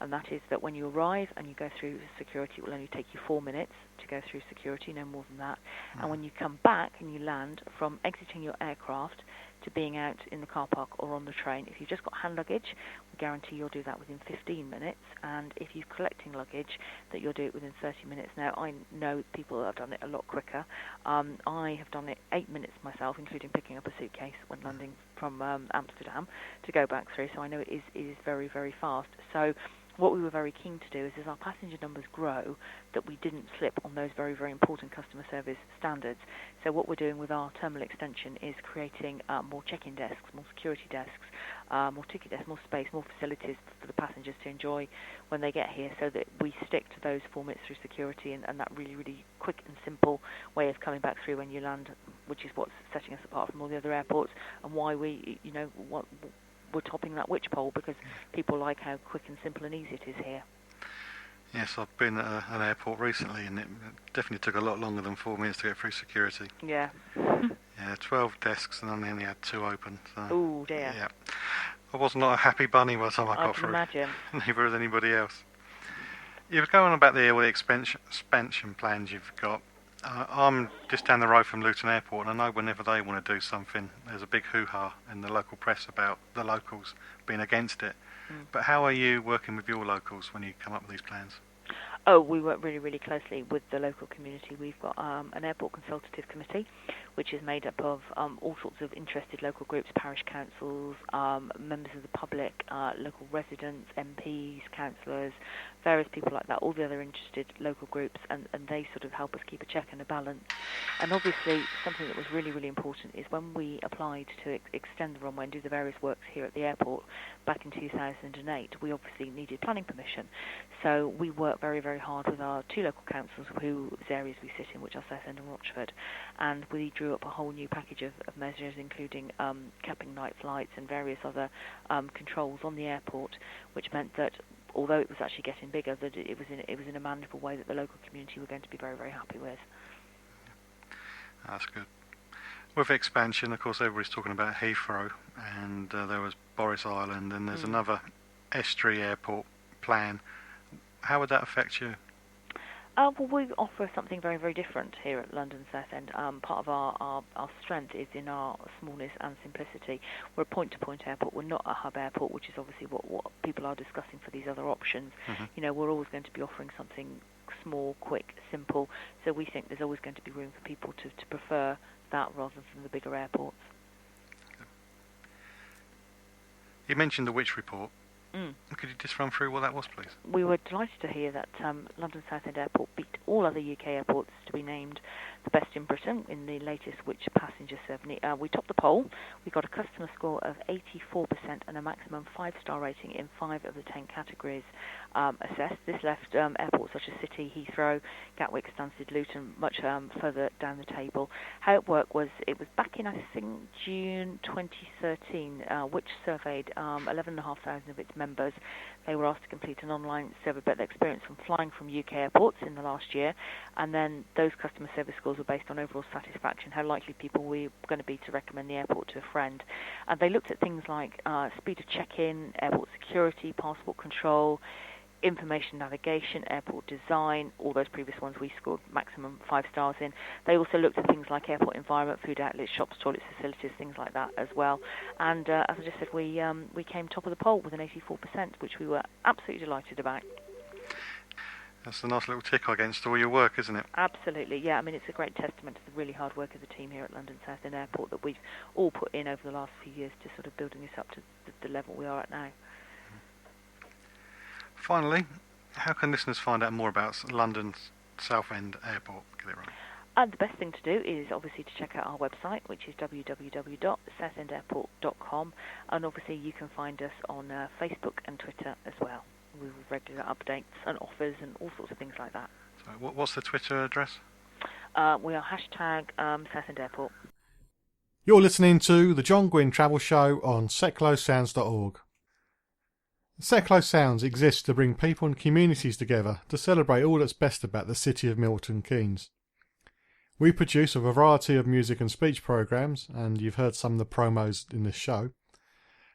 and that is that when you arrive and you go through security, it will only take you 4 minutes to go through security, no more than that. And when you come back and you land, from exiting your aircraft to being out in the car park or on the train, if you've just got hand luggage, we guarantee you'll do that within 15 minutes, and if you're collecting luggage, that you'll do it within 30 minutes. Now, I know people have done it a lot quicker. I have done it 8 minutes myself, including picking up a suitcase when landing from Amsterdam to go back through, so I know it is very, very fast. So what we were very keen to do is, as our passenger numbers grow, that we didn't slip on those very, very important customer service standards. So what we're doing with our terminal extension is creating more check-in desks, more security desks, more ticket desks, more space, more facilities for the passengers to enjoy when they get here, so that we stick to those 4 minutes through security and that really, really quick and simple way of coming back through when you land, which is what's setting us apart from all the other airports, and why we're topping that witch pole, because people like how quick and simple and easy it is here. Yes, I've been at an airport recently, and it definitely took a lot longer than 4 minutes to get through security. Yeah. Yeah, 12 desks, and I only had 2 open. So, oh dear. Yeah. I was not a happy bunny by the time I got through. I can imagine. Neither was anybody else. You were going on about all the expansion plans you've got. I'm just down the road from Luton Airport, and I know whenever they want to do something, there's a big hoo-ha in the local press about the locals being against it. But how are you working with your locals when you come up with these plans? Oh, we work really, really closely with the local community. We've got an airport consultative committee, which is made up of all sorts of interested local groups, parish councils, members of the public, local residents, MPs, councillors, various people like that, all the other interested local groups, and they sort of help us keep a check and a balance. And obviously, something that was really, really important is when we applied to extend the runway and do the various works here at the airport back in 2008, we obviously needed planning permission. So we worked very, very hard with our 2 local councils whose areas we sit in, which are Southend and Rochford, and we drew up a whole new package of measures, including capping night flights and various other controls on the airport, which meant that although it was actually getting bigger, that it was in a manageable way that the local community were going to be very, very happy with. That's good. With expansion, of course, everybody's talking about Heathrow, and there was Boris Island, and there's another estuary airport plan. How would that affect you? Well, we offer something very, very different here at London Southend. Part of our strength is in our smallness and simplicity. We're a point-to-point airport. We're not a hub airport, which is obviously what people are discussing for these other options. You know, we're always going to be offering something small, quick, simple. So we think there's always going to be room for people to prefer that rather than the bigger airports. You mentioned the Which Report. Could you just run through what that was, please? We were delighted to hear that London Southend Airport beat all other UK airports to be named the best in Britain in the latest Which Passenger Survey. We topped the poll. We got a customer score of 84% and a maximum 5-star rating in 5 of the 10 categories assessed. This left airports such as City, Heathrow, Gatwick, Stansted, Luton much further down the table. How it worked was, it was back in, I think, June 2013, which surveyed 11,500 of its members. They were asked to complete an online survey about their experience from flying from UK airports in the last year, and then those customer service scores were based on overall satisfaction, how likely people were going to be to recommend the airport to a friend. And they looked at things like speed of check-in, airport security, passport control, information navigation, airport design, all those previous ones we scored maximum 5 stars in. They also looked at things like airport environment, food outlets, shops, toilets, facilities, things like that as well. And as I just said, we came top of the poll with an 84%, which we were absolutely delighted about. That's a nice little tick against all your work, isn't it? Absolutely, yeah. I mean, it's a great testament to the really hard work of the team here at London Southend Airport that we've all put in over the last few years to sort of building this up to the level we are at now. Finally, how can listeners find out more about London Southend Airport? Get it right. The best thing to do is obviously to check out our website, which is www.southendairport.com, and obviously you can find us on Facebook and Twitter as well, with regular updates and offers and all sorts of things like that. So what's the Twitter address? We are #Southend Airport. You're listening to the John Guinn Travel Show on seclosounds.org. Seclo Sounds exists to bring people and communities together to celebrate all that's best about the city of Milton Keynes. We produce a variety of music and speech programmes, and you've heard some of the promos in this show,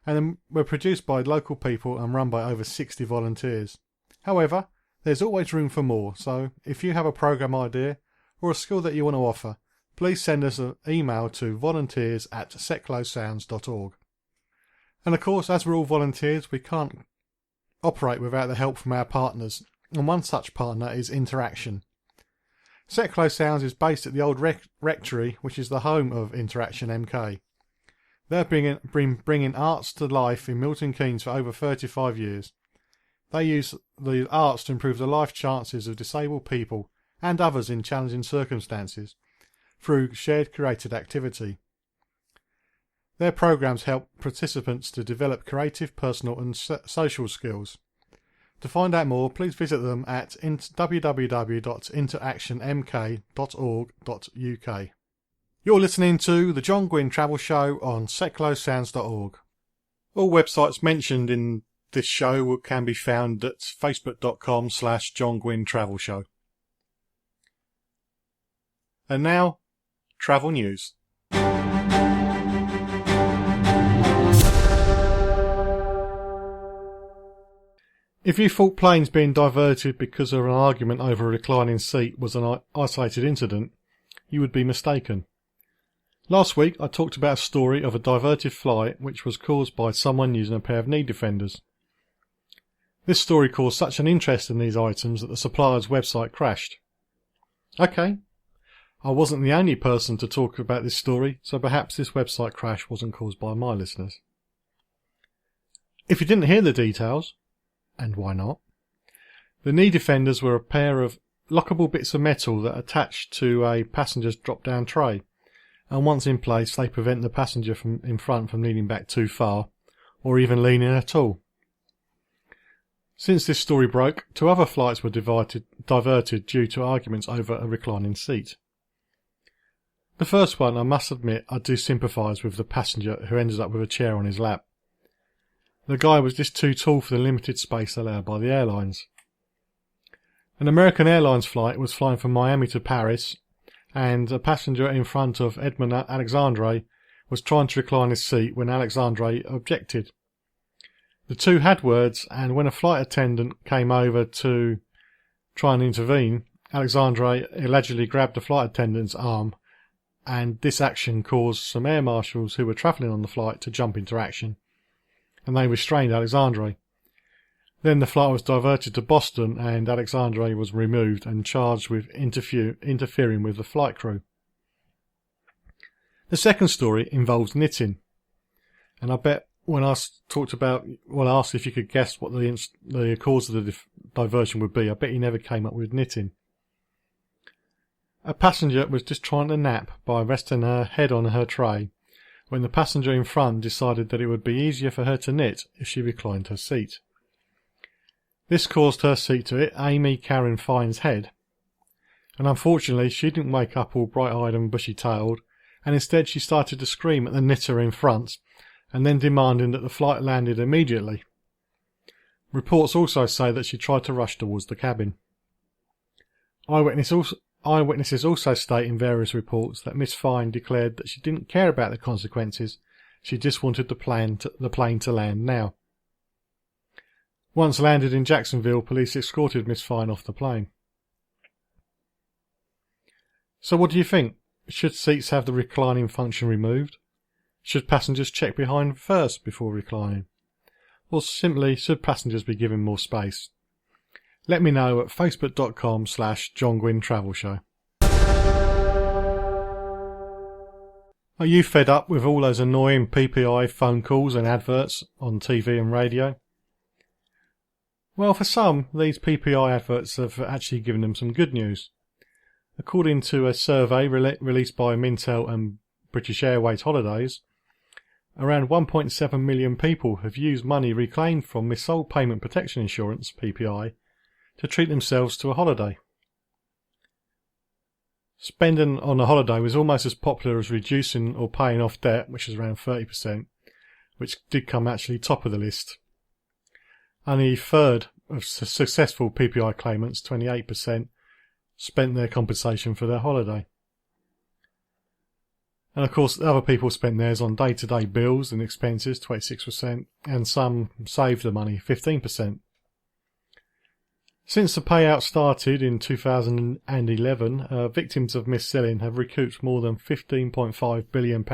and we're produced by local people and run by over 60 volunteers. However, there's always room for more, so if you have a programme idea or a skill that you want to offer, please send us an email to volunteers@seclosounds.org. And of course, as we're all volunteers, we can't operate without the help from our partners, and one such partner is Interaction. Seclo Sounds is based at the old rectory, which is the home of Interaction MK. They've been bringing arts to life in Milton Keynes for over 35 years. They use the arts to improve the life chances of disabled people and others in challenging circumstances through shared created activity. Their programs help participants to develop creative, personal and social skills. To find out more, please visit them at www.interactionmk.org.uk. You're listening to the John Guinn Travel Show on seclosounds.org. All websites mentioned in this show can be found at facebook.com/John Guinn Travel Show. And now, travel news. If you thought planes being diverted because of an argument over a reclining seat was an isolated incident, you would be mistaken. Last week I talked about a story of a diverted flight which was caused by someone using a pair of knee defenders. This story caused such an interest in these items that the supplier's website crashed. Okay, I wasn't the only person to talk about this story, so perhaps this website crash wasn't caused by my listeners. If you didn't hear the details, and why not? The knee defenders were a pair of lockable bits of metal that attach to a passenger's drop-down tray, and once in place they prevent the passenger from in front from leaning back too far, or even leaning at all. Since this story broke, 2 other flights were diverted due to arguments over a reclining seat. The first one, I must admit, I do sympathise with the passenger who ended up with a chair on his lap. The guy was just too tall for the limited space allowed by the airlines. An American Airlines flight was flying from Miami to Paris, and a passenger in front of Edmond Alexandre was trying to recline his seat when Alexandre objected. The two had words, and when a flight attendant came over to try and intervene, Alexandre allegedly grabbed the flight attendant's arm, and this action caused some air marshals who were travelling on the flight to jump into action, and they restrained Alexandre. Then the flight was diverted to Boston, and Alexandre was removed and charged with interfering with the flight crew. The second story involves knitting, and I bet when I talked about, well, I asked if you could guess what the cause of the diversion would be, I bet you never came up with knitting. A passenger was just trying to nap by resting her head on her tray when the passenger in front decided that it would be easier for her to knit if she reclined her seat. This caused her seat to hit Amy Karen Fine's head, and unfortunately she didn't wake up all bright-eyed and bushy-tailed, and instead she started to scream at the knitter in front, and then demanding that the flight landed immediately. Reports also say that she tried to rush towards the cabin. Eyewitnesses also state in various reports that Miss Fine declared that she didn't care about the consequences, she just wanted the plane to land now. Once landed in Jacksonville, police escorted Miss Fine off the plane. So what do you think? Should seats have the reclining function removed? Should passengers check behind first before reclining? Or simply, should passengers be given more space? Let me know at facebook.com/John Guinn Travel Show. Are you fed up with all those annoying PPI phone calls and adverts on TV and radio? Well, for some, these PPI adverts have actually given them some good news. According to a survey released by Mintel and British Airways Holidays, around 1.7 million people have used money reclaimed from missold payment protection insurance, PPI, to treat themselves to a holiday. Spending on a holiday was almost as popular as reducing or paying off debt, which is around 30%, which did come actually top of the list. Only a third of successful PPI claimants, 28%, spent their compensation for their holiday. And of course, other people spent theirs on day-to-day bills and expenses, 26%, and some saved the money, 15%. Since the payout started in 2011, victims of mis-selling have recouped more than £15.5 billion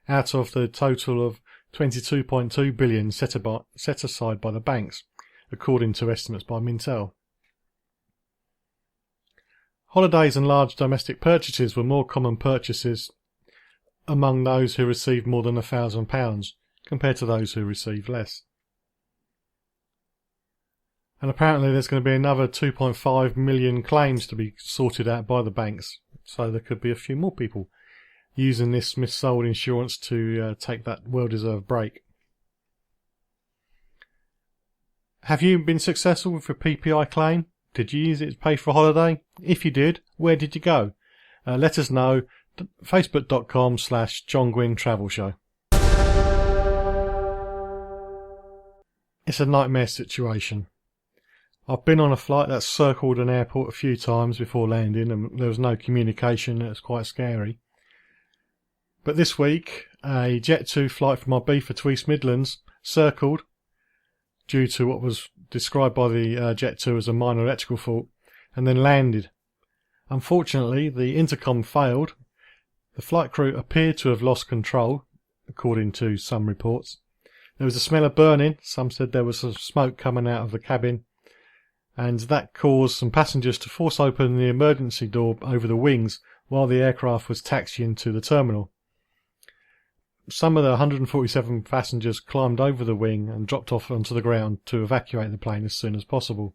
out of the total of £22.2 billion set aside by the banks, according to estimates by Mintel. Holidays and large domestic purchases were more common purchases among those who received more than £1,000 compared to those who received less. And apparently there's going to be another 2.5 million claims to be sorted out by the banks, so there could be a few more people using this missold insurance to take that well-deserved break. Have you been successful with your PPI claim? Did you use it to pay for a holiday? If you did, where did you go? Let us know. Facebook.com/John Guinn Travel Show. It's a nightmare situation. I've been on a flight that circled an airport a few times before landing, and there was no communication. It was quite scary. But this week, a Jet2 flight from Ibiza to East Midlands circled due to what was described by the Jet2 as a minor electrical fault, and then landed. Unfortunately, the intercom failed. The flight crew appeared to have lost control, according to some reports. There was a smell of burning. Some said there was some smoke coming out of the cabin, and that caused some passengers to force open the emergency door over the wings while the aircraft was taxiing to the terminal. Some of the 147 passengers climbed over the wing and dropped off onto the ground to evacuate the plane as soon as possible.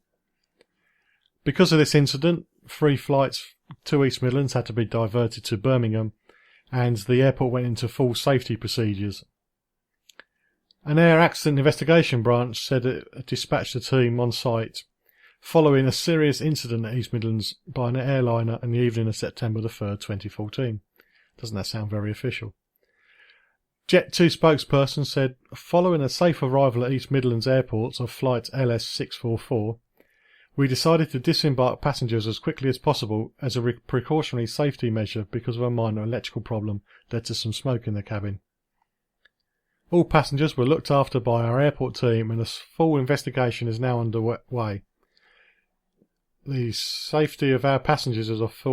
Because of this incident, 3 flights to East Midlands had to be diverted to Birmingham, and the airport went into full safety procedures. An air accident investigation branch said it dispatched a team on site following a serious incident at East Midlands by an airliner in the evening of September the 3rd, 2014. Doesn't that sound very official? Jet2 spokesperson said, following a safe arrival at East Midlands Airport of flight LS644, we decided to disembark passengers as quickly as possible as a precautionary safety measure because of a minor electrical problem led to some smoke in the cabin. All passengers were looked after by our airport team, and a full investigation is now underway. The safety of our passengers is of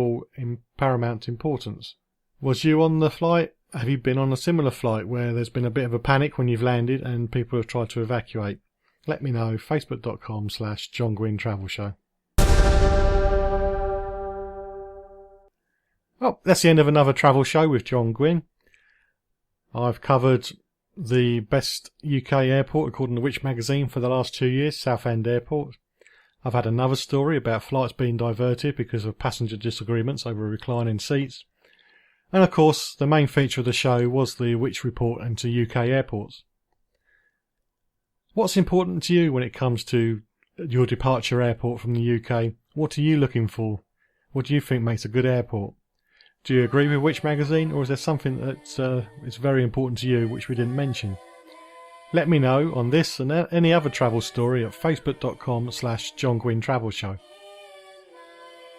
paramount importance. Was you on the flight? Have you been on a similar flight where there's been a bit of a panic when you've landed and people have tried to evacuate? Let me know. Facebook.com/John Guinn Travel Show. Well, that's the end of another travel show with John Guinn. I've covered the best UK airport according to Which magazine for the last 2 years, Southend Airport. I've had another story about flights being diverted because of passenger disagreements over reclining seats. And of course, the main feature of the show was the Which report into UK airports. What's important to you when it comes to your departure airport from the UK? What are you looking for? What do you think makes a good airport? Do you agree with Which magazine, or is there something that is very important to you which we didn't mention? Let me know on this and any other travel story at facebook.com/John Guinn Travel Show.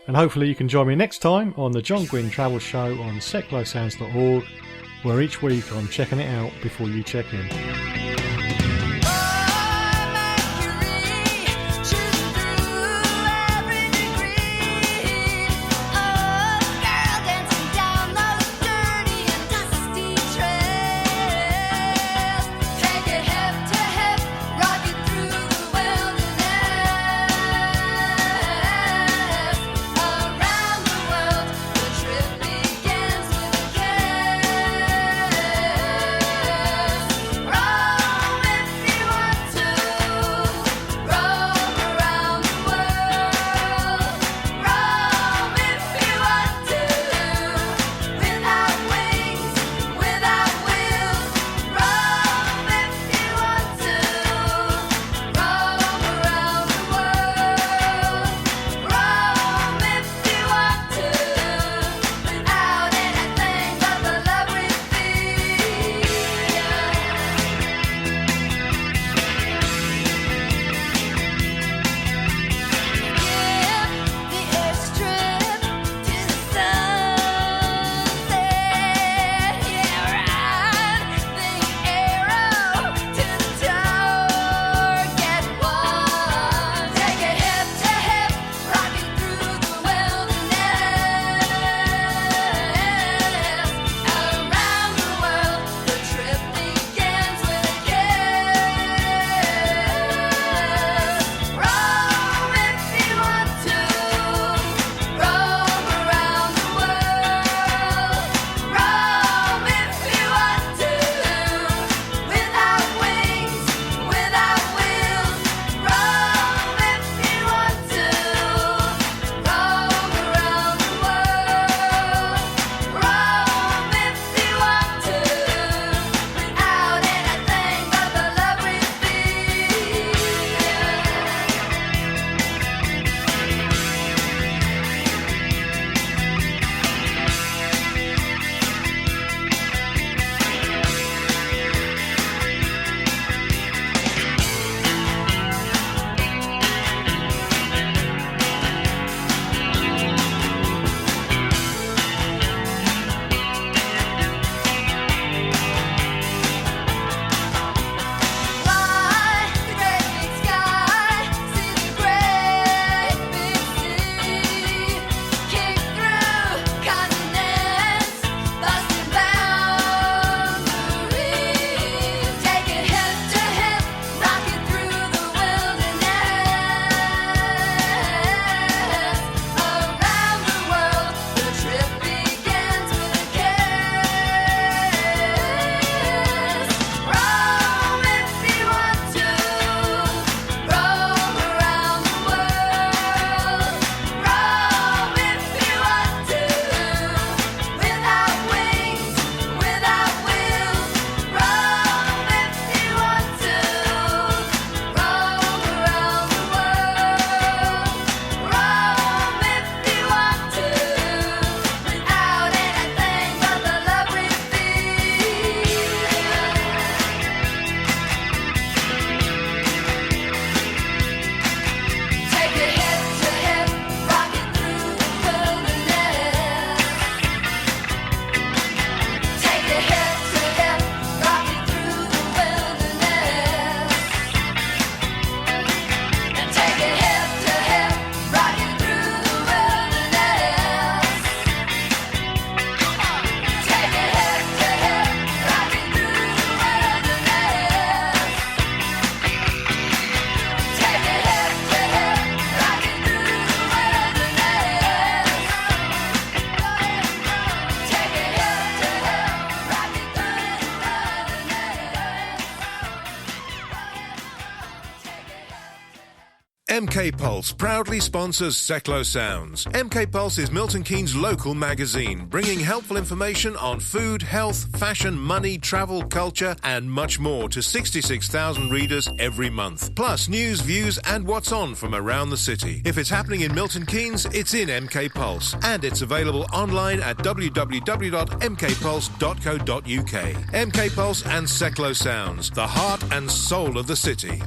And hopefully you can join me next time on the John Guinn Travel Show on seclosounds.org, where each week I'm checking it out before you check in. Right. MK Pulse proudly sponsors Seclo Sounds. MK Pulse is Milton Keynes' local magazine, bringing helpful information on food, health, fashion, money, travel, culture, and much more to 66,000 readers every month. Plus news, views, and what's on from around the city. If it's happening in Milton Keynes, it's in MK Pulse, and it's available online at www.mkpulse.co.uk. MK Pulse and Seclo Sounds, the heart and soul of the city.